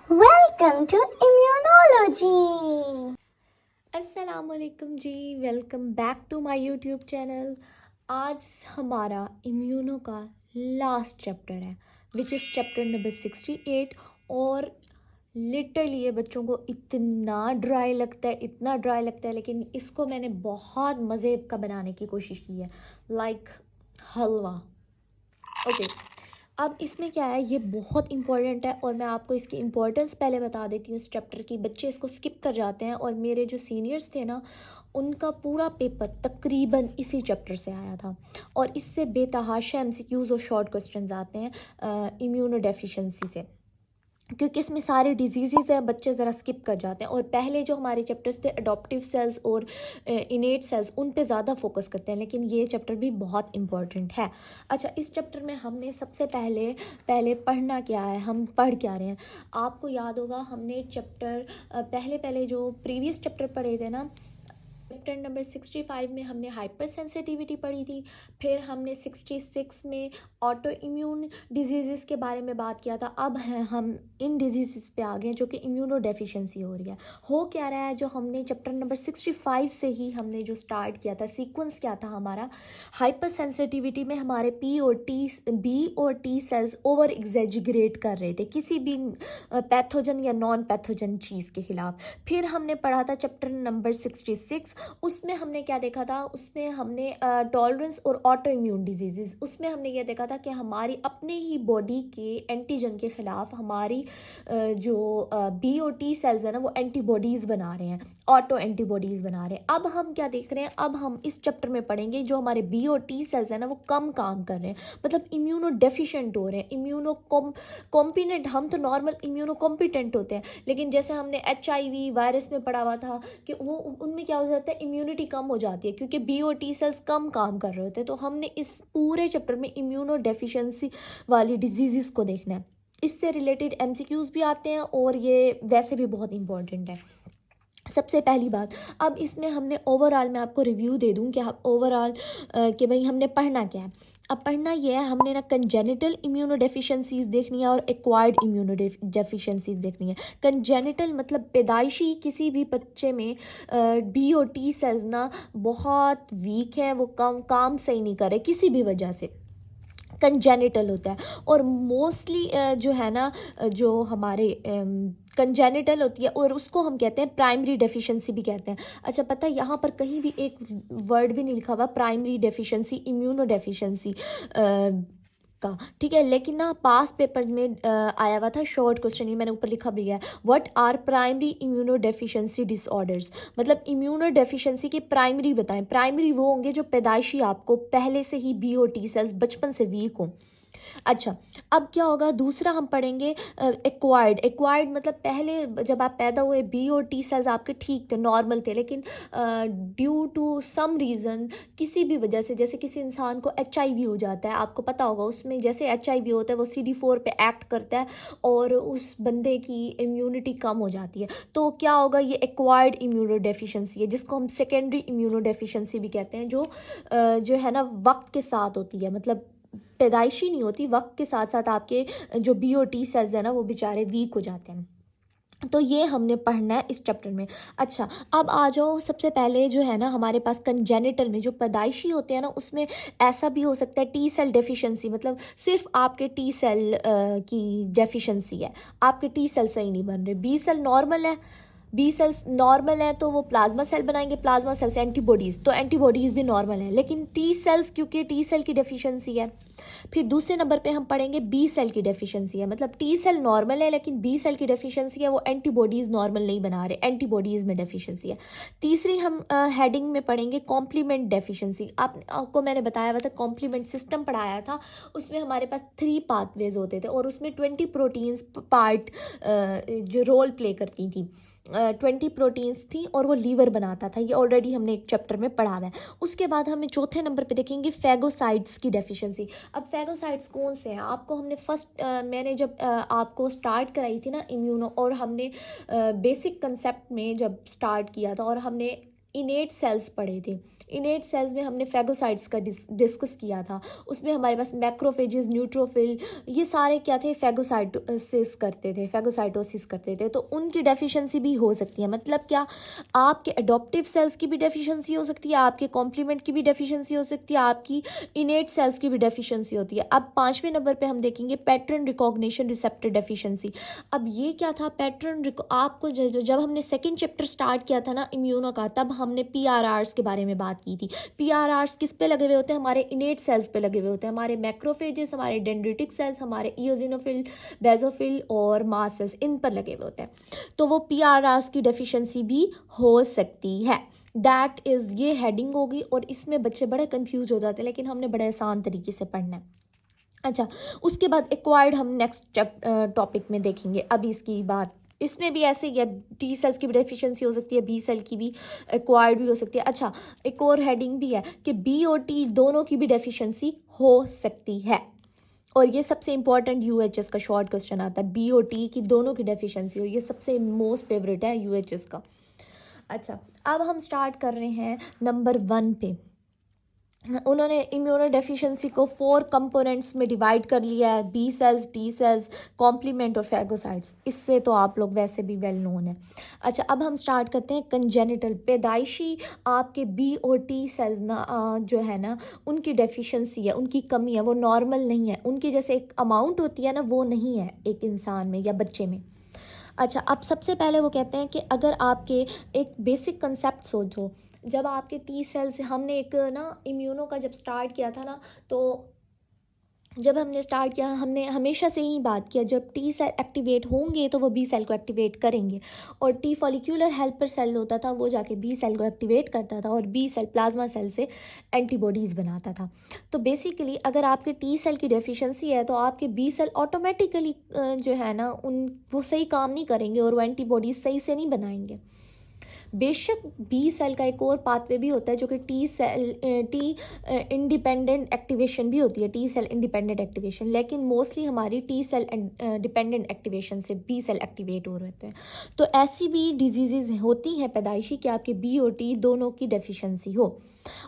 Welcome to immunology. अस्सलामुअलैकुम जी, welcome back to my YouTube channel. आज हमारा इम्यूनो का लास्ट चैप्टर है विच इज़ चैप्टर नंबर 68। और लिटरली ये बच्चों को इतना ड्राई लगता है, इतना ड्राई लगता है, लेकिन इसको मैंने बहुत मज़े का बनाने की कोशिश की है, लाइक हलवा। ओके, अब इसमें क्या है, ये बहुत इंपॉर्टेंट है और मैं आपको इसकी इम्पोर्टेंस पहले बता देती हूँ इस चैप्टर की। बच्चे इसको स्किप कर जाते हैं और मेरे जो सीनियर्स थे ना, उनका पूरा पेपर तकरीबन इसी चैप्टर से आया था और इससे बेतहाशा एमसीक्यूज़ और शॉर्ट क्वेश्चंस आते हैं इम्यूनो डेफिशिएंसी से, क्योंकि इसमें सारे डिजीज़ हैं, बच्चे ज़रा स्किप कर जाते हैं। और पहले जो हमारे चैप्टर्स थे अडॉप्टिव सेल्स और इनेट सेल्स, उन पे ज़्यादा फोकस करते हैं, लेकिन ये चैप्टर भी बहुत इंपॉर्टेंट है। अच्छा, इस चैप्टर में हमने सबसे पहले पहले पढ़ना क्या है, हम पढ़ क्या रहे हैं। आपको याद होगा हमने चैप्टर पहले जो प्रीवियस चैप्टर पढ़े थे ना, चैप्टर नंबर 65 में हमने हाइपर सेंसिटिविटी पढ़ी थी। फिर हमने 66 में ऑटो इम्यून डिजीज़ के बारे में बात किया था। अब हैं हम इन डिजीज़ पे आ गए जो कि इम्यूनो डेफिशिएंसी हो रही है। हो क्या रहा है, जो हमने चैप्टर नंबर 65 से ही हमने जो स्टार्ट किया था, सीक्वेंस क्या था हमारा, हाइपर सेंसिटिविटी में हमारे बी और टी सेल्स ओवर एग्जेजरेट कर रहे थे किसी भी पैथोजन या नॉन पैथोजन चीज़ के खिलाफ। फिर हमने पढ़ा था चैप्टर नंबर 66, उसमें हमने क्या देखा था, उसमें हमने टॉलरेंस और ऑटो इम्यून डिजीज़, उसमें हमने ये देखा था कि हमारी अपने ही बॉडी के एंटीजन के ख़िलाफ़ हमारी जो बी और टी सेल्स है ना, वो एंटीबॉडीज़ बना रहे हैं, ऑटो एंटीबॉडीज़ बना रहे हैं। अब हम क्या देख रहे हैं, अब हम इस चैप्टर में पढ़ेंगे जो हमारे बी और टी सेल्स है ना, वो कम काम कर रहे हैं, मतलब इम्यूनो डेफिशिएंट हो रहे हैं, इम्यूनो कॉम्पिटेंट। हम तो नॉर्मल इम्यूनो कॉम्पिटेंट होते हैं, लेकिन जैसे हमने HIV वायरस में पढ़ा हुआ था कि वो उनमें क्या हो जाता है, इम्यूनिटी कम हो जाती है क्योंकि बी और टी सेल्स कम काम कर रहे होते हैं। तो हमने इस पूरे चैप्टर में इम्यूनो डेफिशिएंसी वाली डिजीज़ को देखना है। इससे रिलेटेड MCQs भी आते हैं और ये वैसे भी बहुत इंपॉर्टेंट है। सबसे पहली बात, अब इसमें हमने ओवरऑल, मैं आपको रिव्यू दे दूं कि ओवरऑल कि भाई हमने पढ़ना क्या है। अब पढ़ना ये है, हमने ना कंजेनिटल इम्यूनो डेफिशिएंसीज देखनी है और एक्वायर्ड इम्यूनो डेफिशिएंसीज देखनी है। कंजेनिटल मतलब पैदाइशी किसी भी बच्चे में बी और टी सेल्स ना बहुत वीक है, वो काम सही नहीं कर रहे किसी भी वजह से, कंजेनिटल होता है। और मोस्टली जो है ना, जो हमारे कंजेनिटल होती है और उसको हम कहते हैं प्राइमरी डेफिशिएंसी भी कहते हैं। अच्छा, पता है यहाँ पर कहीं भी एक वर्ड भी नहीं लिखा हुआ प्राइमरी डेफिशिएंसी, इम्यूनो डेफिशिएंसी का, ठीक है। लेकिन ना पास पेपर में आया हुआ था शॉर्ट क्वेश्चन, ये मैंने ऊपर लिखा भी है, what are primary immunodeficiency disorders, मतलब इम्यूनो डेफिशिएंसी के प्राइमरी बताएं। प्राइमरी वो होंगे जो पैदाइशी आपको पहले से ही बी और टी सेल्स बचपन से वीक हों। अच्छा, अब क्या होगा, दूसरा हम पढ़ेंगे एक्वायर्ड। एक्वायर्ड मतलब पहले जब आप पैदा हुए बी और टी सेल्स आपके ठीक थे, नॉर्मल थे, लेकिन ड्यू टू सम रीज़न, किसी भी वजह से, जैसे किसी इंसान को HIV हो जाता है, आपको पता होगा, उसमें जैसे HIV होता है वो CD4 पे एक्ट करता है और उस बंदे की इम्यूनिटी कम हो जाती है। तो क्या होगा, ये एक्वायर्ड इम्यूनो डेफिशिएंसी है, जिसको हम सेकेंडरी इम्यूनो डेफिशिएंसी भी कहते हैं, जो है ना वक्त के साथ होती है, मतलब पैदाइशी नहीं होती, वक्त के साथ साथ आपके जो बी और टी सेल्स हैं ना, वो बेचारे वीक हो जाते हैं। तो ये हमने पढ़ना है इस चैप्टर में। अच्छा, अब आ जाओ, सबसे पहले जो है ना हमारे पास कंजेनिटल में जो पैदाइशी होते हैं ना, उसमें ऐसा भी हो सकता है टी सेल डेफिशिएंसी, मतलब सिर्फ आपके टी सेल की डेफिशिएंसी है, आपके टी सेल सही नहीं बन रहे। बी सेल नॉर्मल है, बी सेल्स नॉर्मल है तो वो प्लाज्मा सेल बनाएंगे, प्लाज्मा सेल से एंटीबॉडीज़, तो एंटीबॉडीज़ भी नॉर्मल है, लेकिन टी सेल्स क्योंकि टी सेल की डेफिशिएंसी है। फिर दूसरे नंबर पे हम पढ़ेंगे बी सेल की डेफिशिएंसी है, मतलब टी सेल नॉर्मल है लेकिन बी सेल की डेफिशिएंसी है, वो एंटीबॉडीज़ नॉर्मल नहीं बना रहे, एंटीबॉडीज़ में डेफिशिएंसी है। तीसरी हम हेडिंग में पढ़ेंगे कॉम्प्लीमेंट डेफिशिएंसी। आपको मैंने बताया हुआ था, कॉम्प्लीमेंट सिस्टम पढ़ाया था, उसमें हमारे पास 3 पाथवेज होते थे और उसमें 20 प्रोटीन्स पार्ट जो रोल प्ले करती थी, 20 प्रोटीन्स थी और वो लीवर बनाता था। ये ऑलरेडी हमने एक चैप्टर में पढ़ा हुआ है। उसके बाद हमें चौथे नंबर पे देखेंगे फैगोसाइट्स की डेफिशिएंसी। अब फैगोसाइट्स कौन से हैं, आपको हमने मैंने जब आपको स्टार्ट कराई थी ना इम्यूनो, और हमने बेसिक कंसेप्ट में जब स्टार्ट किया था और हमने इनेट सेल्स पढ़े थे। इनेट सेल्स में हमने फेगोसाइट्स का डिस्कस किया था। उसमें हमारे पास मैक्रोफेजेस, न्यूट्रोफिल, ये सारे क्या थे, फेगोसाइटोसिस करते थे। तो उनकी डेफिशिएंसी भी हो सकती है। मतलब क्या, आपके एडॉप्टिव सेल्स की भी डेफिशिएंसी हो सकती है, आपके कॉम्प्लीमेंट की भी डेफिशिएंसी हो सकती है, आपकी इनेट सेल्स की भी डेफिशिएंसी होती है। अब 5वें नंबर पे हम देखेंगे पैटर्न रिकॉग्निशन रिसेप्टर डेफिशिएंसी। अब ये क्या था पैटर्न, आपको जब हमने सेकंड चैप्टर स्टार्ट किया था ना इम्यूनो का, तब हमने पीआरआर्स के बारे में बात की थी। पीआरआर्स किस पे लगे हुए होते हैं, हमारे इनेट सेल्स पे लगे हुए होते हैं, हमारे मैक्रोफेजेस, हमारे डेंड्रिटिक सेल्स, हमारे इओसिनोफिल, बेसोफिल और मास्ट सेल्स, इन पर लगे हुए होते हैं। तो वो पीआरआर्स की डेफिशिएंसी भी हो सकती है। दैट इज़, ये हेडिंग होगी और इसमें बच्चे बड़े कंफ्यूज हो जाते हैं, लेकिन हमने बड़े आसान तरीके से पढ़ना है। अच्छा, उसके बाद एक्वायर्ड हम नेक्स्ट टॉपिक में देखेंगे। अभी इसकी बात, इसमें भी ऐसे ही है, टी सेल्स की भी डेफिशिएंसी हो सकती है, बी सेल की भी, एक्वायर्ड भी हो सकती है। अच्छा, एक और हेडिंग भी है कि बी और टी दोनों की भी डेफिशिएंसी हो सकती है। और ये सबसे इंपॉर्टेंट यूएचएस का शॉर्ट क्वेश्चन आता है, बी और टी की दोनों की डेफिशिएंसी हो, ये सबसे मोस्ट फेवरेट है यूएचएस का। अच्छा, अब हम स्टार्ट कर रहे हैं नंबर 1 पे। उन्होंने इम्यूनो डेफिशिएंसी को 4 कंपोनेंट्स में डिवाइड कर लिया है, B cells, T cells, complement और फैगोसाइट्स। इससे तो आप लोग वैसे भी वेल नोन है। अच्छा, अब हम स्टार्ट करते हैं कंजेनिटल, पैदाइशी आपके बी और टी सेल्स ना जो है ना, उनकी डेफिशिएंसी है, उनकी कमी है, वो नॉर्मल नहीं है। उनकी जैसे एक अमाउंट होती है ना, वो नहीं है एक इंसान में या बच्चे में। अच्छा, अब सबसे पहले वो कहते हैं कि अगर आपके एक बेसिक कंसेप्ट सोचो, जब आपके टी सेल्स, हमने एक ना इम्यूनो का जब स्टार्ट किया था ना, तो जब हमने स्टार्ट किया, हमने हमेशा से ही बात किया, जब टी सेल एक्टिवेट होंगे तो वो बी सेल को एक्टिवेट करेंगे, और टी फॉलिक्यूलर हेल्पर सेल होता था, वो जाके बी सेल को एक्टिवेट करता था, और बी सेल प्लाज्मा सेल से एंटीबॉडीज़ बनाता था। तो बेसिकली अगर आपके टी सेल की डेफिशिएंसी है तो आपके बी सेल ऑटोमेटिकली जो है ना, वो सही काम नहीं करेंगे और वो एंटीबॉडीज़ सही से नहीं बनाएंगे। बेशक बी सेल का एक और पाथवे भी होता है जो कि टी इंडिपेंडेंट एक्टिवेशन भी होती है, टी सेल इंडिपेंडेंट एक्टिवेशन, लेकिन मोस्टली हमारी टी सेल डिपेंडेंट एक्टिवेशन से बी सेल एक्टिवेट हो रहते हैं। तो ऐसी भी डिजीज़ होती हैं पैदाइशी कि आपके बी और टी दोनों की डेफिशिएंसी हो,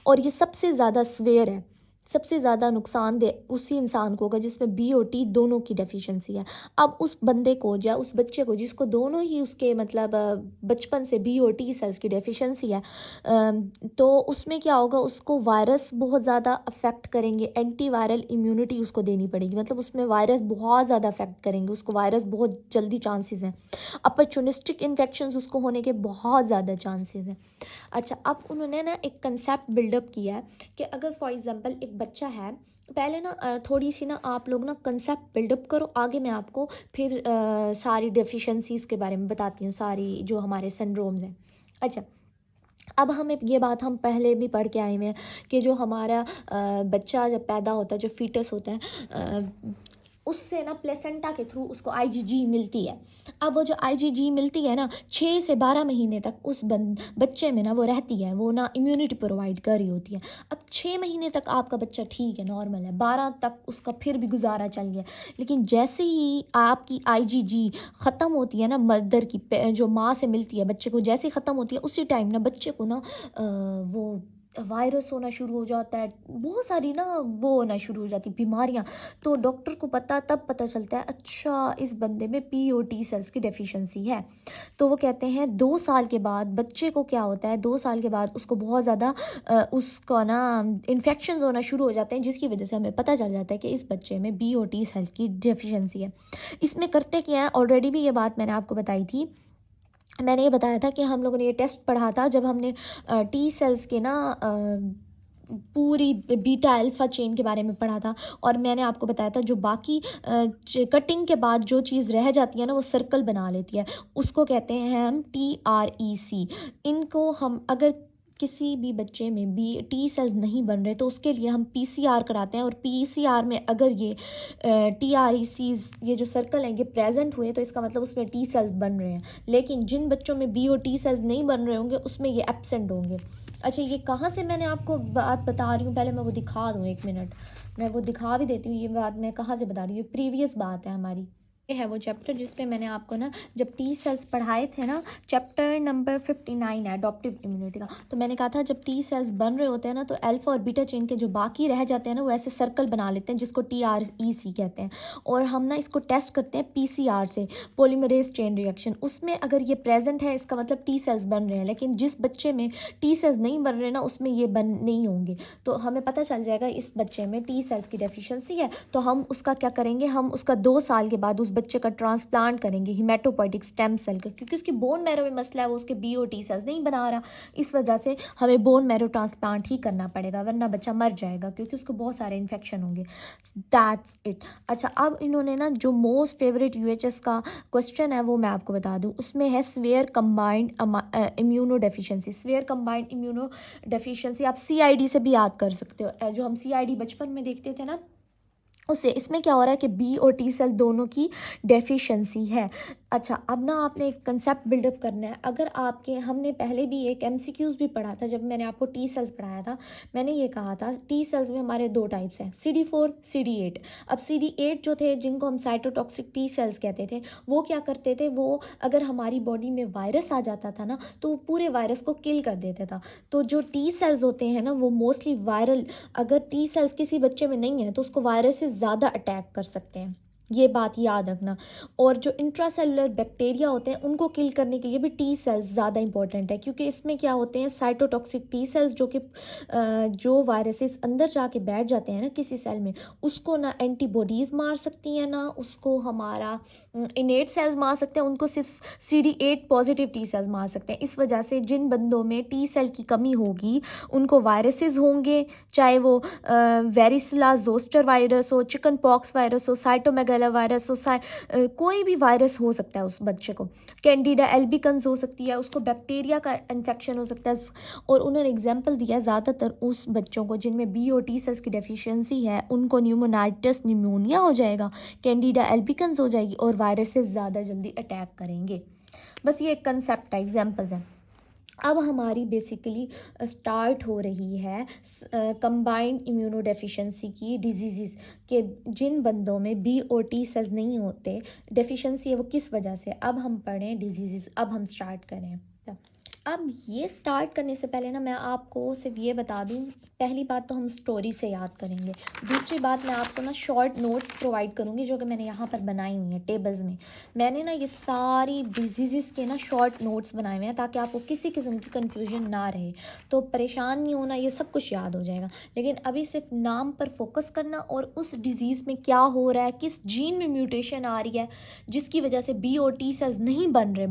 और ये सबसे ज़्यादा स्वेयर है, सबसे ज़्यादा नुकसानदेह उसी इंसान को होगा जिसमें बी और टी दोनों की डेफिशिएंसी है। अब उस बंदे को या उस बच्चे को जिसको दोनों ही उसके मतलब बचपन से बी और टी सेल्स की डेफिशिएंसी है, तो उसमें क्या होगा, उसको वायरस बहुत ज़्यादा अफेक्ट करेंगे, एंटी वायरल इम्यूनिटी उसको देनी पड़ेगी। मतलब उसमें वायरस बहुत ज़्यादा अफेक्ट करेंगे उसको, वायरस बहुत जल्दी चांसेस हैं, अपॉर्चुनिस्टिक इन्फेक्शंस उसको होने के बहुत ज़्यादा चांसेस हैं। अच्छा, अब उन्होंने ना एक कंसेप्ट बिल्डअप किया है कि अगर फॉर एग्जांपल एक बच्चा है, पहले ना थोड़ी सी ना आप लोग ना कंसेप्ट बिल्डअप करो, आगे मैं आपको फिर सारी डेफिशिएंसीज़ के बारे में बताती हूँ, सारी जो हमारे सिंड्रोम्स हैं। अच्छा, अब हमें ये बात हम पहले भी पढ़ के आए हुए हैं कि जो हमारा बच्चा जब पैदा होता है, जो फीटस होता है, उससे ना प्लेसेंटा के थ्रू उसको आईजीजी मिलती है। अब वो जो आईजीजी मिलती है ना, 6 से 12 महीने तक उस बच्चे में ना वो रहती है, वो ना इम्यूनिटी प्रोवाइड कर रही होती है। अब 6 महीने तक आपका बच्चा ठीक है, नॉर्मल है, 12 तक उसका फिर भी गुजारा चल गया, लेकिन जैसे ही आपकी आईजीजी ख़त्म होती है ना, मदर की जो माँ से मिलती है बच्चे को, जैसे ही ख़त्म होती है उसी टाइम ना बच्चे को ना वो वायरस होना शुरू हो जाता है, बहुत सारी ना वो होना शुरू हो जाती बीमारियां। तो डॉक्टर को तब पता चलता है, अच्छा इस बंदे में पी और टी सेल्स की डेफिशिएंसी है। तो वो कहते हैं 2 साल के बाद बच्चे को क्या होता है, 2 साल के बाद उसको बहुत ज़्यादा उसका ना इन्फेक्शन होना शुरू हो जाते हैं, जिसकी वजह से हमें पता चल जाता है कि इस बच्चे में बी और टी सेल्स की डेफिशिएंसी है। इसमें करते क्या है, ऑलरेडी भी ये बात मैंने आपको बताई थी, मैंने ये बताया था कि हम लोगों ने ये टेस्ट पढ़ा था जब हमने टी सेल्स के ना पूरी बीटा अल्फ़ा चेन के बारे में पढ़ा था, और मैंने आपको बताया था जो बाकी कटिंग के बाद जो चीज़ रह जाती है ना, वो सर्कल बना लेती है, उसको कहते हैं हम TREC। इनको हम अगर किसी भी बच्चे में बी टी सेल्स नहीं बन रहे तो उसके लिए हम PCR कराते हैं, और PCR में अगर ये TRECs, ये जो सर्कल हैं, ये प्रेजेंट हुए तो इसका मतलब उसमें टी सेल्स बन रहे हैं। लेकिन जिन बच्चों में बी और टी सेल्स नहीं बन रहे होंगे उसमें ये एब्सेंट होंगे। अच्छा, ये कहाँ से मैंने आपको बात बता रही हूँ, पहले मैं वो दिखा दूँ, 1 मिनट मैं वो दिखा भी देती हूँ। ये बात मैं कहाँ से बता रही हूँ, प्रीवियस बात है हमारी, ये है वो चैप्टर जिसमें मैंने आपको ना जब टी सेल्स पढ़ाए थे ना, चैप्टर नंबर 59 है अडॉप्टिव इम्यूनिटी का, तो मैंने कहा था जब टी सेल्स बन रहे होते हैं ना तो अल्फा और बीटा चेन के जो बाकी रह जाते हैं ना वो ऐसे सर्कल बना लेते हैं जिसको TREC कहते हैं। और हम ना इसको टेस्ट करते हैं PCR से, पॉलीमरेज चेन रिएक्शन। उसमें अगर ये प्रेजेंट है इसका मतलब टी सेल्स बन रहे हैं, लेकिन जिस बच्चे में टी सेल्स नहीं बन रहे ना उसमें ये बन नहीं होंगे। तो हमें पता चल जाएगा इस बच्चे में टी सेल्स की डेफिशिएंसी है, तो हम उसका क्या करेंगे, हम उसका 2 साल के बाद उस बच्चे का ट्रांसप्लांट करेंगे हिमेटोपोइटिक स्टेम सेल का, क्योंकि उसकी बोन मैरो में मसला है, वो उसके BOT सेल्स नहीं बना रहा। इस वजह से हमें बोन मैरो ट्रांसप्लांट ही करना पड़ेगा, वरना बच्चा मर जाएगा क्योंकि उसको बहुत सारे इन्फेक्शन होंगे। That's it. अच्छा, अब इन्होंने ना जो मोस्ट फेवरेट UHS का क्वेश्चन है वो मैं आपको बता दूं, उसमें है swear combined immuno deficiency. Swear combined immuno deficiency आप CID से भी याद कर सकते हो, जो हम CID बचपन में देखते थे ना उससे। इसमें क्या हो रहा है कि B और T सेल दोनों की डेफिशिएंसी है। अच्छा, अब ना आपने एक कंसेप्ट बिल्डअप करना है। अगर आपके, हमने पहले भी एक MCQs भी पढ़ा था जब मैंने आपको T सेल्स पढ़ाया था, मैंने ये कहा था T सेल्स में हमारे 2 टाइप्स हैं, CD4 CD8। अब CD8 जो थे जिनको हम साइटोटॉक्सिक T सेल्स कहते थे, वो क्या करते थे, वो अगर हमारी बॉडी में वायरस आ जाता था ना तो वो पूरे वायरस को किल कर देता था। तो जो T सेल्स होते हैं ना वो मोस्टली वायरल, अगर T सेल्स किसी बच्चे में नहीं है तो उसको वायरस से ज़्यादा अटैक कर सकते हैं, ये बात याद रखना। और जो इंट्रासेलुलर बैक्टीरिया होते हैं उनको किल करने के लिए भी T सेल्स ज़्यादा इंपॉर्टेंट है, क्योंकि इसमें क्या होते हैं साइटोटॉक्सिक T सेल्स जो कि जो वायरसेस अंदर जाके बैठ जाते हैं ना किसी सेल में, उसको ना एंटीबॉडीज़ मार सकती हैं ना उसको हमारा इनेट सेल्स मार सकते हैं, उनको सिर्फ CD8 पॉजिटिव T सेल्स मार सकते हैं। इस वजह से जिन बंदों में T सेल की कमी होगी उनको वायरसेस होंगे, चाहे वो वेरिसिला जोस्टर वायरस हो, चिकन पॉक्स वायरस हो, साइटोमेगाला वायरस हो, कोई भी वायरस हो सकता है उस बच्चे को। कैंडिडा एल्बिकन्स हो सकती है, उसको बैक्टीरिया का इन्फेक्शन हो सकता है। और उन्होंने एग्जांपल दिया ज़्यादातर उस बच्चों को जिनमें B और T सेल्स की डेफिशिएंसी है, उनको न्यूमोनाइटिस निमोनिया हो जाएगा, कैंडिडा एल्बिकन्स हो जाएगी और वायरस से ज़्यादा जल्दी अटैक करेंगे। बस ये एक कंसेप्ट है, एग्जाम्पल्स हैं। अब हमारी बेसिकली स्टार्ट हो रही है कंबाइंड इम्यूनो डेफिशिएंसी की डिजीज़ के, जिन बंदों में B और T सेल्स नहीं होते, डेफिशिएंसी है वो किस वजह से। अब हम पढ़ें डिजीज़, अब हम स्टार्ट करें। अब ये स्टार्ट करने से पहले ना मैं आपको सिर्फ ये बता दूं, पहली बात तो हम स्टोरी से याद करेंगे, दूसरी बात मैं आपको ना शॉर्ट नोट्स प्रोवाइड करूंगी जो कि मैंने यहाँ पर बनाई हुई हैं टेबल्स में। मैंने ना ये सारी डिजीज़ के ना शॉर्ट नोट्स बनाए हुए हैं ताकि आपको किसी किस्म की कन्फ्यूजन ना रहे, तो परेशान नहीं होना, ये सब कुछ याद हो जाएगा। लेकिन अभी सिर्फ नाम पर फोकस करना और उस डिज़ीज़ में क्या हो रहा है, किस जीन में म्यूटेशन आ रही है जिसकी वजह से B और T सेल्स नहीं बन रहे,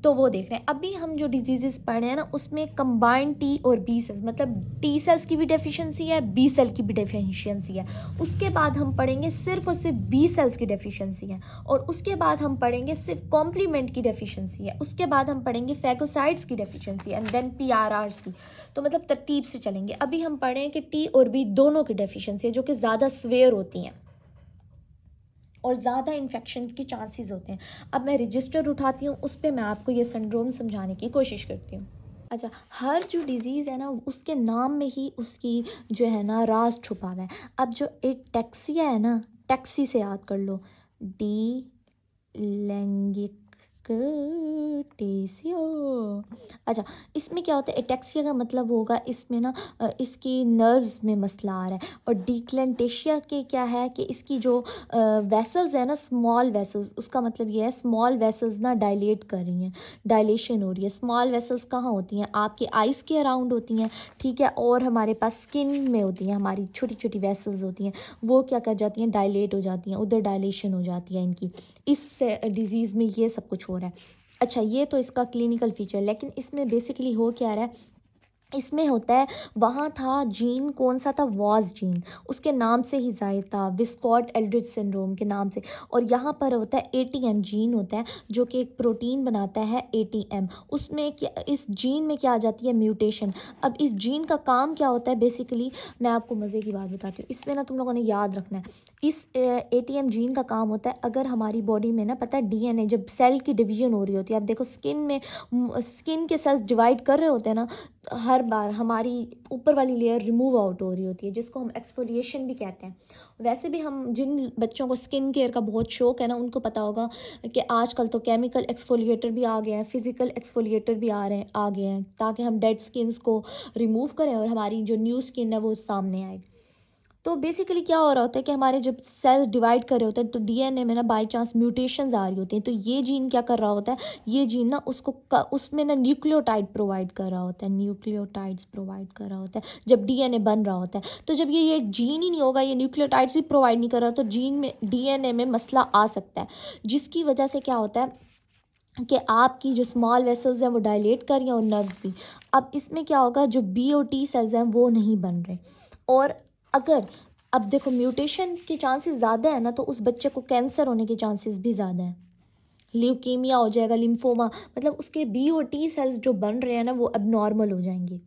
तो वो देख रहे हैं। अभी हम जो डिजीज़ पढ़ रहे हैं ना उसमें कंबाइंड T और B सेल्स, मतलब T सेल्स की भी डेफिशिएंसी है, B सेल की भी डेफिशिएंसी है। उसके बाद हम पढ़ेंगे सिर्फ और सिर्फ B सेल्स की डेफिशिएंसी है, और उसके बाद हम पढ़ेंगे सिर्फ कॉम्प्लीमेंट की डेफिशिएंसी है, उसके बाद हम पढ़ेंगे फैगोसाइट्स की डेफिशिएंसी एंड देन PRRs की। तो मतलब तरतीब से चलेंगे। अभी हम पढ़ रहे हैं कि T और B दोनों की डेफिशिएंसी है जो कि ज़्यादा स्वेयर होती हैं और ज़्यादा इन्फेक्शन की चांसेस होते हैं। अब मैं रजिस्टर उठाती हूँ, उस पर मैं आपको ये सिंड्रोम समझाने की कोशिश करती हूँ। अच्छा, हर जो डिज़ीज़ है ना उसके नाम में ही उसकी जो है ना राज छुपा हुआ है। अब जो एटेक्सिया है ना, टैक्सी से याद कर लो, डी लैंगिक टेसियो। अच्छा, इसमें क्या होता है, एटेक्सिया का मतलब होगा इसमें ना इसकी नर्व्स में मसला आ रहा है, और डिक्लेंटेशिया के क्या है कि इसकी जो वेसल्स है ना, स्मॉल वेसल्स, उसका मतलब ये है स्मॉल वेसल्स ना डायलेट कर रही हैं, डायलेशन हो रही है। स्मॉल वेसल्स कहाँ होती हैं, आपके आइज़ के अराउंड होती हैं, ठीक है, और हमारे पास स्किन में होती हैं, हमारी छोटी छोटी वेसल्स होती हैं, वो क्या कर जाती हैं, डायलेट हो जाती हैं, उधर डायलेशन हो जाती है इनकी। इस डिज़ीज़ में ये सब कुछ हो रहा है। अच्छा, ये तो इसका क्लिनिकल फीचर, लेकिन इसमें बेसिकली हो क्या रहा है, इसमें होता है, वहाँ था जीन, कौन सा था, वॉज जीन, उसके नाम से ही जाहिर था, विस्कॉट एल्ड्रिच सिंड्रोम के नाम से। और यहाँ पर होता है ATM जीन होता है जो कि एक प्रोटीन बनाता है ATM, उसमें क्या, इस जीन में क्या आ जाती है, म्यूटेशन। अब इस जीन का काम क्या होता है, बेसिकली मैं आपको मज़े की बात बताती हूँ, इसमें ना तुम लोगों ने याद रखना है, इस ATM जीन का काम होता है, अगर हमारी बॉडी में ना पता है DNA जब सेल की डिवीजन हो रही होती है, अब देखो स्किन में, स्किन के सेल्स डिवाइड कर रहे होते हैं ना, हर हर बार हमारी ऊपर वाली लेयर रिमूव आउट हो रही होती है, जिसको हम एक्सफोलिएशन भी कहते हैं। वैसे भी हम जिन बच्चों को स्किन केयर का बहुत शौक है ना, उनको पता होगा कि आजकल तो केमिकल एक्सफोलिएटर भी आ गए हैं, फिज़िकल एक्सफोलिएटर भी आ गए हैं, ताकि हम डेड स्किन्स को रिमूव करें और हमारी जो न्यू स्किन है वो सामने आए। तो बेसिकली क्या हो रहा होता है कि हमारे जब सेल्स डिवाइड कर रहे होते हैं तो डीएनए में ना बाय चांस म्यूटेशंस आ रही होती हैं, तो ये जीन क्या कर रहा होता है, ये जीन ना उसमें ना न्यूक्लियोटाइड प्रोवाइड कर रहा होता है, न्यूक्लियोटाइड्स प्रोवाइड कर रहा होता है जब डीएनए बन रहा होता है। तो जब ये जीन ही नहीं होगा, ये न्यूक्लियोटाइड्स ही प्रोवाइड नहीं कर रहा, तो जीन में डीएनए में मसला आ सकता है, जिसकी वजह से क्या होता है कि आपकी जो स्मॉल वेसल्स हैं वो डायलेट कर रही हैं और नर्व्स भी। अब इसमें क्या होगा, जो बी और टी सेल्स हैं वो नहीं बन रहे, और अगर अब देखो म्यूटेशन के चांसेस ज़्यादा है ना, तो उस बच्चे को कैंसर होने के चांसेस भी ज़्यादा हैं, ल्यूकीमिया हो जाएगा, लिम्फोमा, मतलब उसके बी और टी सेल्स जो बन रहे हैं ना वो एबनॉर्मल हो जाएंगे।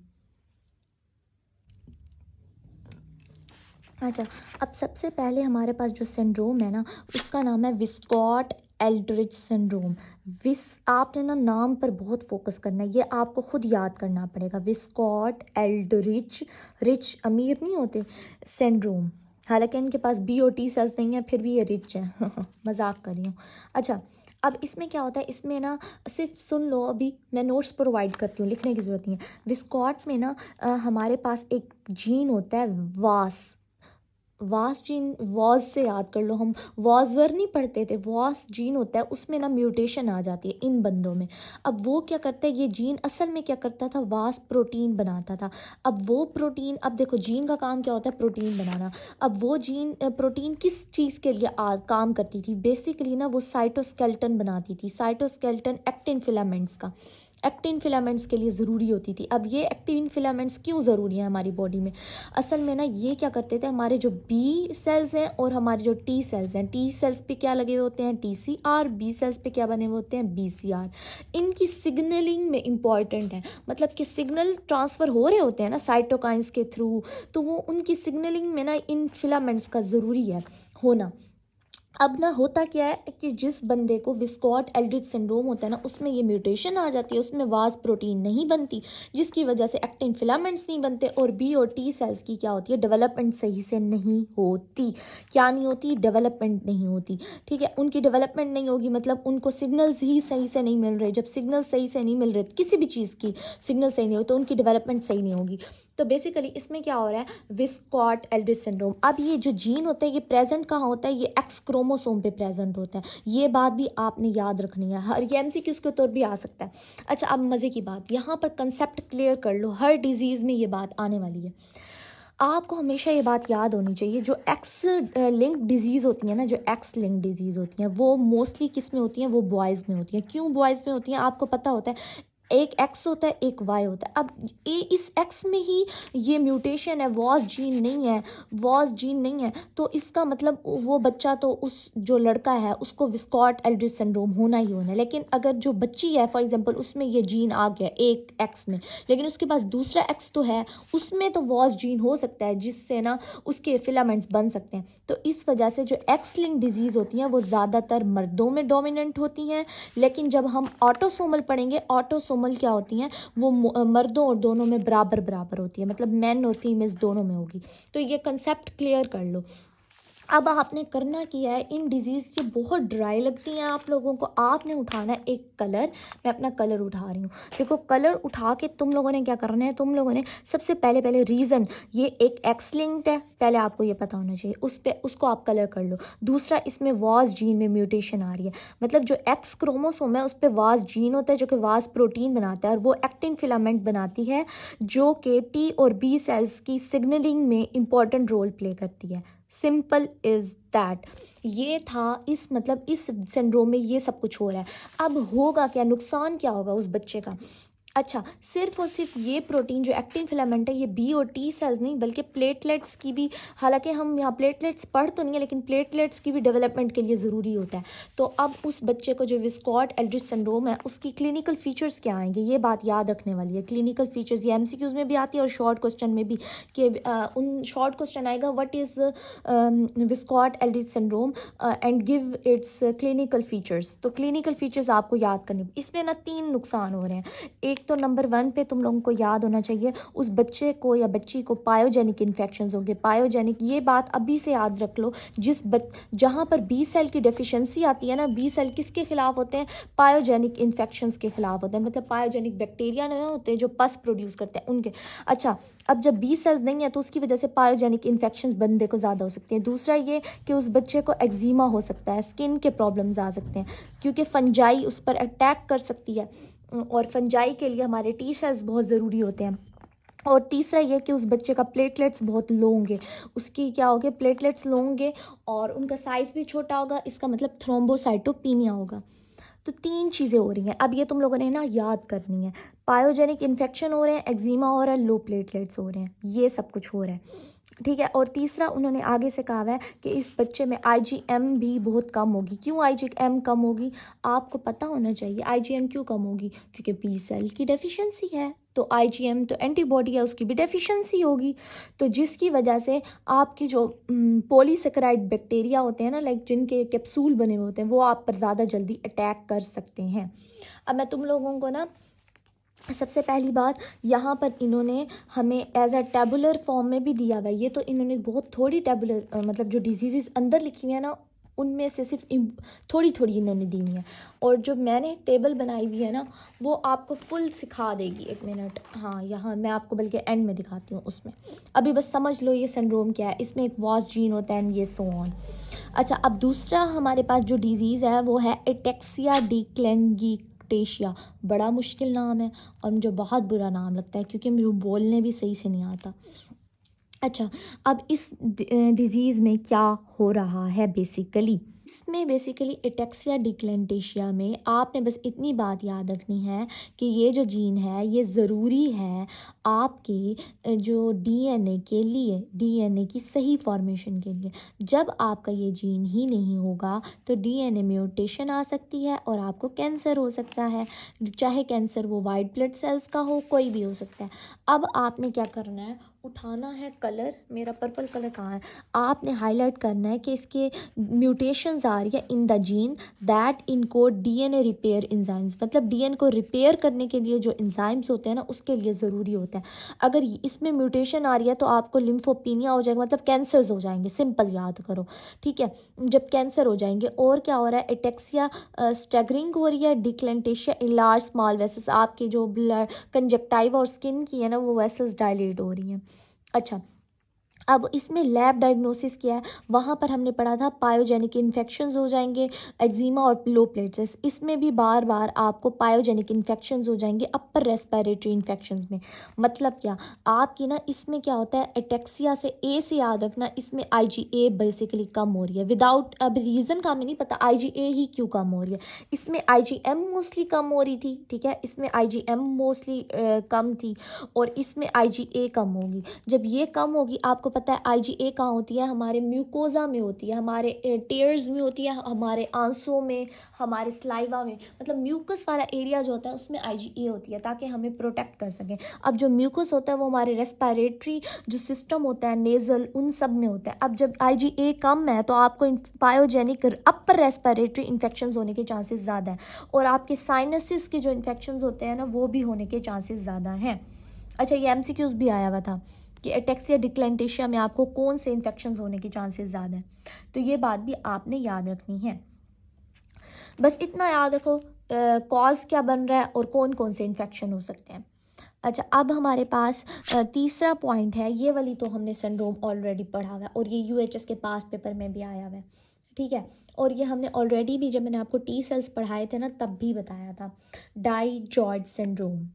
अच्छा, अब सबसे पहले हमारे पास जो सिंड्रोम है ना उसका नाम है विस्कॉट एल्ड्रिच सिंड्रोम। आपने ना नाम पर बहुत फोकस करना है, ये आपको खुद याद करना पड़ेगा। विस्कॉट एल्ड्रिच, रिच अमीर नहीं होते, सिंड्रोम। हालांकि इनके पास बी और टी सेल्स नहीं है, फिर भी ये रिच है मजाक कर रही हूँ। अच्छा, अब इसमें क्या होता है, इसमें ना सिर्फ सुन लो, अभी मैं नोट्स प्रोवाइड करती हूँ, लिखने की ज़रूरत नहीं है। विस्कॉट में ना हमारे पास एक जीन होता है वास जीन, वॉज से याद कर लो, हम वॉजवर नहीं पढ़ते थे, वॉस जीन होता है, उसमें ना म्यूटेशन आ जाती है इन बंदों में। अब वो क्या करता है, ये जीन असल में क्या करता था, वास प्रोटीन बनाता था। अब वो प्रोटीन, अब देखो जीन का काम क्या होता है, प्रोटीन बनाना। अब वो जीन प्रोटीन किस चीज़ के लिए काम करती थी, बेसिकली ना वो साइटोस्केलेटन बनाती थी, साइटोस्केलेटन एक्टिन फिलामेंट्स का, एक्टिन फिलामेंट्स के लिए ज़रूरी होती थी। अब ये एक्टिन फिलामेंट्स क्यों ज़रूरी हैं हमारी बॉडी में, असल में ना ये क्या करते थे, हमारे जो बी सेल्स हैं और हमारे जो टी सेल्स हैं, टी सेल्स पे क्या लगे हुए होते हैं, टीसीआर, बी सेल्स पे क्या बने हुए होते हैं, बीसीआर। इनकी सिग्नलिंग में इम्पॉर्टेंट है, मतलब कि सिग्नल ट्रांसफ़र हो रहे होते हैं ना साइटोकाइंस के थ्रू, तो वो उनकी सिग्नलिंग में ना इन फिलामेंट्स का ज़रूरी है होना। अब ना होता क्या है कि जिस बंदे को विस्कॉट एल्ड्रिच सिंड्रोम होता है ना, उसमें ये म्यूटेशन आ जाती है, उसमें वास प्रोटीन नहीं बनती, जिसकी वजह से एक्टिन फिलामेंट्स नहीं बनते, और बी और टी सेल्स की क्या होती है, डेवलपमेंट सही से नहीं होती। क्या नहीं होती, डेवलपमेंट नहीं होती, ठीक है। उनकी डेवलपमेंट नहीं होगी मतलब उनको सिग्नल्स ही सही से नहीं मिल रहे। जब सिग्नल सही से नहीं मिल रहे, किसी भी चीज़ की सिग्नल सही नहीं हो, तो उनकी डेवलपमेंट सही नहीं होगी। तो बेसिकली इसमें क्या हो रहा है, विस्कॉट एल्ड्रिच सिंड्रोम। अब ये जो जीन होता है ये प्रेजेंट कहाँ होता है, ये एक्स क्रोमोसोम पे प्रेजेंट होता है। ये बात भी आपने याद रखनी है, हर ये एमसीक्यूज़ के तौर भी आ सकता है। अच्छा, अब मज़े की बात, यहाँ पर कंसेप्ट क्लियर कर लो, हर डिजीज़ में ये बात आने वाली है। आपको हमेशा ये बात याद होनी चाहिए, जो एक्स लिंक डिजीज़ होती है ना, जो एक्स लिंक डिजीज़ होती हैं वो मोस्टली किस में होती हैं, वो बॉयज़ में होती हैं। क्यों बॉयज़ में होती हैं, आपको पता होता है, एक एक्स होता है एक वाई होता है। अब इस एक्स में ही ये म्यूटेशन है, वॉस जीन नहीं है, तो इसका मतलब वो बच्चा, तो उस जो लड़का है उसको विस्कॉट एल्ड्रिच सिंड्रोम होना ही होना है। लेकिन अगर जो बच्ची है फॉर एग्जांपल, उसमें ये जीन आ गया एक एक्स में, लेकिन उसके पास दूसरा एक्स तो है, उसमें तो वॉस जीन हो सकता है जिससे ना उसके फिलामेंट्स बन सकते हैं। तो इस वजह से जो एक्स लिंक डिजीज़ होती हैं वो ज़्यादातर मर्दों में डोमिनेंट होती हैं, लेकिन जब हम ऑटोसोमल पढ़ेंगे, ऑटोसोमल क्या होती हैं, वो मर्दों और दोनों में बराबर होती है, मतलब मैन और फीमेल्स दोनों में होगी। तो ये कंसेप्ट क्लियर कर लो। अब आपने करना क्या है, इन डिजीज़ ये बहुत ड्राई लगती हैं आप लोगों को, आपने उठाना है एक कलर। मैं अपना कलर उठा रही हूँ, देखो कलर उठा के तुम लोगों ने क्या करना है, तुम लोगों ने सबसे पहले रीज़न, ये एक एक्स लिंक्ड है, पहले आपको ये पता होना चाहिए, उसको आप कलर कर लो। दूसरा, इसमें वास जीन में म्यूटेशन आ रही है, मतलब जो एक्स क्रोमोसोम है उस पर वास जीन होता है जो कि वास प्रोटीन बनाता है, और वो एक्टिन फिलामेंट बनाती है जो कि टी और बी सेल्स की सिग्नलिंग में इंपॉर्टेंट रोल प्ले करती है। Simple is that. ये था इस सिंड्रोम में ये सब कुछ हो रहा है। अब होगा क्या, नुकसान क्या होगा उस बच्चे का। अच्छा, सिर्फ और सिर्फ ये प्रोटीन जो एक्टिन फिलामेंट है, ये बी और टी सेल्स नहीं बल्कि प्लेटलेट्स की भी, हालांकि हम यहाँ प्लेटलेट्स पढ़ तो नहीं है, लेकिन प्लेटलेट्स की भी डेवलपमेंट के लिए ज़रूरी होता है। तो अब उस बच्चे को जो विस्कॉट एल्ड्रिच सिंड्रोम है, उसकी क्लिनिकल फीचर्स क्या आएंगे, ये बात याद रखने वाली है। क्लिनिकल फीचर्स ये एमसीक्यूज़ में भी आती है और शॉर्ट क्वेश्चन में भी, कि उन शॉर्ट क्वेश्चन आएगा, what is Wiskott Aldrich syndrome and give its clinical features. तो क्लिनिकल फीचर्स आपको याद करने, इसमें ना 3 नुकसान हो रहे हैं। एक तो नंबर 1 पे तुम लोगों को याद होना चाहिए, उस बच्चे को या बच्ची को पायोजेनिक इन्फेक्शंस होंगे। पायोजेनिक, ये बात अभी से याद रख लो। जहाँ पर बी सेल की डेफिशिएंसी आती है ना, बी सेल किसके खिलाफ होते हैं? पायोजेनिक इन्फेक्शंस के खिलाफ होते हैं, मतलब पायोजेनिक बैक्टीरिया नहीं होते जो पस प्रोड्यूस करते हैं उनके। अच्छा, अब जब बी सेल्स नहीं है तो उसकी वजह से पायोजेनिक इन्फेक्शंस बंदे को ज़्यादा हो सकती हैं। दूसरा ये कि उस बच्चे को एक्जिमा हो सकता है, स्किन के प्रॉब्लम्स आ सकते हैं, क्योंकि फंजाई उस पर अटैक कर सकती है, और फंजाई के लिए हमारे टी सेल्स बहुत ज़रूरी होते हैं। और तीसरा ये कि उस बच्चे का प्लेटलेट्स बहुत लो होंगे, उसकी क्या होगे, प्लेटलेट्स लो होंगे, और उनका साइज़ भी छोटा होगा, इसका मतलब थ्रोम्बोसाइटोपिनिया होगा। तो 3 चीज़ें हो रही हैं, अब ये तुम लोगों ने ना याद करनी है। पायोजेनिक इन्फेक्शन हो रहे हैं, एक्जिमा हो रहा है, लो प्लेटलेट्स हो रहे हैं, ये सब कुछ हो रहा है, ठीक है। और तीसरा उन्होंने आगे से कहा है कि इस बच्चे में आईजीएम भी बहुत कम होगी। क्यों आईजीएम कम होगी? आपको पता होना चाहिए आईजीएम क्यों कम होगी, क्योंकि बी सेल की डेफिशिएंसी है, तो आईजीएम तो एंटीबॉडी है, उसकी भी डेफिशिएंसी होगी, तो जिसकी वजह से आपकी जो पॉलीसेकेराइड बैक्टीरिया होते हैं ना, लाइक जिनके कैप्सूल बने हुए होते हैं, वो आप पर ज़्यादा जल्दी अटैक कर सकते हैं। अब मैं तुम लोगों को ना सबसे पहली बात, यहाँ पर इन्होंने हमें एज अ टेबुलर फॉर्म में भी दिया हुआ है। ये तो इन्होंने बहुत थोड़ी टेबुलर मतलब जो डिजीज़ अंदर लिखी हुई है ना, उनमें से सिर्फ थोड़ी थोड़ी इन्होंने दी हुई हैं, और जो मैंने टेबल बनाई हुई है ना, वो आपको फुल सिखा देगी। 1 मिनट, हाँ, यहाँ मैं आपको बल्कि एंड में दिखाती हूँ उसमें। अभी बस समझ लो ये सिंड्रोम क्या है, इसमें एक वॉस जीन होता है एंड ये सो ऑन। अच्छा, अब दूसरा हमारे पास जो डिजीज़ है वो है एटेक्सिया डिक्लेंगिटेशिया। बड़ा मुश्किल नाम है और मुझे बहुत बुरा नाम लगता है, क्योंकि मुझे बोलने भी सही से नहीं आता। अच्छा, अब इस डिज़ीज़ में क्या हो रहा है बेसिकली, इसमें बेसिकली एटेक्सिया डिक्लेंटेशिया में आपने बस इतनी बात याद रखनी है कि ये जो जीन है ये ज़रूरी है आपके जो डीएनए के लिए, डीएनए की सही फॉर्मेशन के लिए। जब आपका ये जीन ही नहीं होगा तो डीएनए म्यूटेशन आ सकती है और आपको कैंसर हो सकता है, चाहे कैंसर वो वाइट ब्लड सेल्स का हो, कोई भी हो सकता है। अब आपने क्या करना है, उठाना है कलर, मेरा पर्पल कलर कहाँ है, आपने हाईलाइट करना है कि इसके म्यूटेशंस आ रही है in the gene that encode DNA repair enzymes, मतलब डीएनए को रिपेयर करने के लिए जो एंजाइम्स होते हैं ना, उसके लिए ज़रूरी होता है। अगर इसमें म्यूटेशन आ रही है तो आपको लिम्फोपीनिया हो जाएगा, मतलब कैंसर्स हो जाएंगे, सिंपल याद करो, ठीक है। जब कैंसर हो जाएंगे, और क्या हो रहा है, एटेक्सिया स्टैगरिंग हो रही है, डिक्लेंटेशिया इन लार्ज स्मॉल वेसल्स, आपके जो ब्लड कंजक्टाइवा और स्किन की है ना, वो वेसल्स डायलेट हो रही हैं। अच्छा, अब इसमें लैब डायग्नोसिस किया है, वहाँ पर हमने पढ़ा था पायोजेनिक इन्फेक्शंस हो जाएंगे, एक्जिमा और लो प्लेटलेट्स, इसमें भी बार बार आपको पायोजेनिक इन्फेक्शंस हो जाएंगे अपर रेस्पिरेटरी इन्फेक्शंस में। मतलब क्या, आपकी ना इसमें क्या होता है, एटेक्सिया से ए से याद रखना, इसमें आईजीए बेसिकली कम हो रही है विदाउट, अब रीज़न का हमें नहीं पता आईजीए ही क्यों कम हो रही है। इसमें आईजीएम मोस्टली कम हो रही थी, ठीक है, इसमें आईजीएम मोस्टली कम थी, और इसमें आईजीए कम होगी। जब ये कम होगी, आपको पता है आईजीए कहाँ होती है, हमारे म्यूकोजा में होती है, हमारे टेयर्स में होती है, हमारे आंसू में, हमारे स्लाइवा में, मतलब म्यूकस वाला एरिया जो होता है उसमें आईजीए होती है, ताकि हमें प्रोटेक्ट कर सकें। अब जो म्यूकस होता है वो हमारे रेस्पिरेटरी जो सिस्टम होता है, नेजल, उन सब में होता है। अब जब आईजीए कम है तो आपको पायोजेनिक अपर रेस्पिरेटरी इन्फेक्शंस होने के चांसेस ज़्यादा हैं, और आपके साइनसिस के जो इन्फेक्शंस होते हैं ना, वो भी होने के चांसेस ज़्यादा हैं। अच्छा, ये एमसीक्यूज भी आया हुआ था कि एटेक्सिया डिक्लेंटेशिया में आपको कौन से इन्फेक्शंस होने के चांसेस ज़्यादा हैं, तो ये बात भी आपने याद रखनी है। बस इतना याद रखो कॉज क्या बन रहा है और कौन कौन से इन्फेक्शन हो सकते हैं। अच्छा, अब हमारे पास तीसरा पॉइंट है, ये वाली तो हमने सिंड्रोम ऑलरेडी पढ़ा हुआ है, और ये यूएचएस के पास पेपर में भी आया हुआ है, ठीक है। और ये हमने ऑलरेडी भी, जब मैंने आपको टी सेल्स पढ़ाए थे ना, तब भी बताया था, डाई जॉर्ज सिंड्रोम।